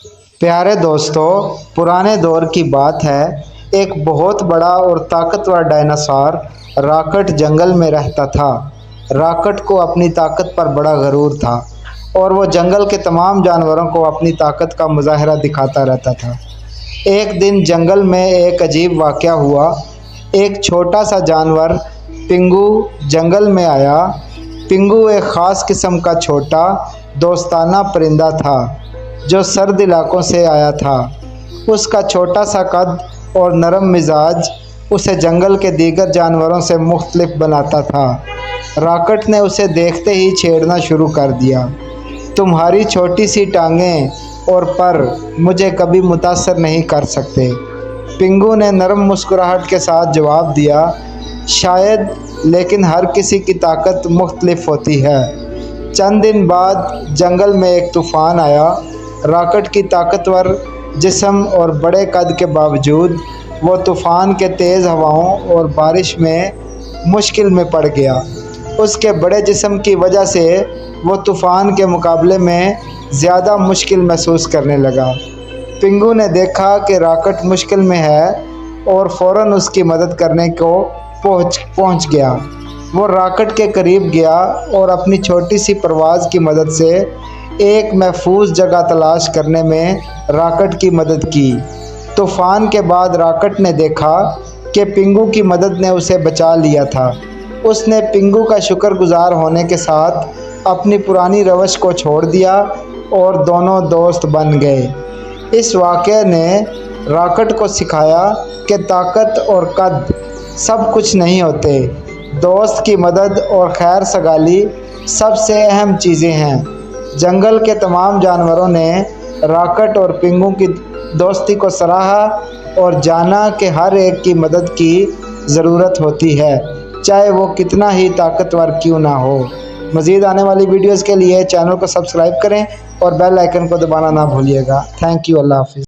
प्यारे दोस्तों, पुराने दौर की बात है। एक बहुत बड़ा और ताकतवर डायनासोर रॉकेट जंगल में रहता था। रॉकेट को अपनी ताकत पर बड़ा गरूर था और वो जंगल के तमाम जानवरों को अपनी ताकत का मुजाहरा दिखाता रहता था। एक दिन जंगल में एक अजीब वाक़या हुआ। एक छोटा सा जानवर पिंगू जंगल में आया। पिंगू एक ख़ास किस्म का छोटा दोस्ताना परिंदा था जो सर्द इलाकों से आया था। उसका छोटा सा कद और नरम मिजाज उसे जंगल के दीगर जानवरों से मुख्तलिफ बनाता था। रॉकेट ने उसे देखते ही छेड़ना शुरू कर दिया। तुम्हारी छोटी सी टांगें और पर मुझे कभी मुतासर नहीं कर सकते। पिंगू ने नरम मुस्कुराहट के साथ जवाब दिया, शायद, लेकिन हर किसी की ताकत मुख्तलिफ होती है। चंद दिन बाद जंगल में एक तूफ़ान आया। रॉकेट की ताकतवर जिस्म और बड़े कद के बावजूद वो तूफ़ान के तेज़ हवाओं और बारिश में मुश्किल में पड़ गया। उसके बड़े जिस्म की वजह से वो तूफ़ान के मुकाबले में ज़्यादा मुश्किल महसूस करने लगा। पिंगू ने देखा कि रॉकेट मुश्किल में है और फ़ौरन उसकी मदद करने को पहुंच गया। वो रॉकेट के करीब गया और अपनी छोटी सी परवाज़ की मदद से एक महफूज जगह तलाश करने में रॉकेट की मदद की। तूफ़ान के बाद रॉकेट ने देखा कि पिंगू की मदद ने उसे बचा लिया था। उसने पिंगू का शुक्रगुजार होने के साथ अपनी पुरानी रवश को छोड़ दिया और दोनों दोस्त बन गए। इस वाक़ये ने रॉकेट को सिखाया कि ताकत और कद सब कुछ नहीं होते। दोस्त की मदद और खैर सगाली सबसे अहम चीज़ें हैं। जंगल के तमाम जानवरों ने रॉकेट और पिंगू की दोस्ती को सराहा और जाना कि हर एक की मदद की ज़रूरत होती है, चाहे वो कितना ही ताकतवर क्यों ना हो। मज़ीद आने वाली वीडियोज़ के लिए चैनल को सब्सक्राइब करें और बेल आइकन को दबाना ना भूलिएगा। Thank you. अल्लाह हाफ़िज़।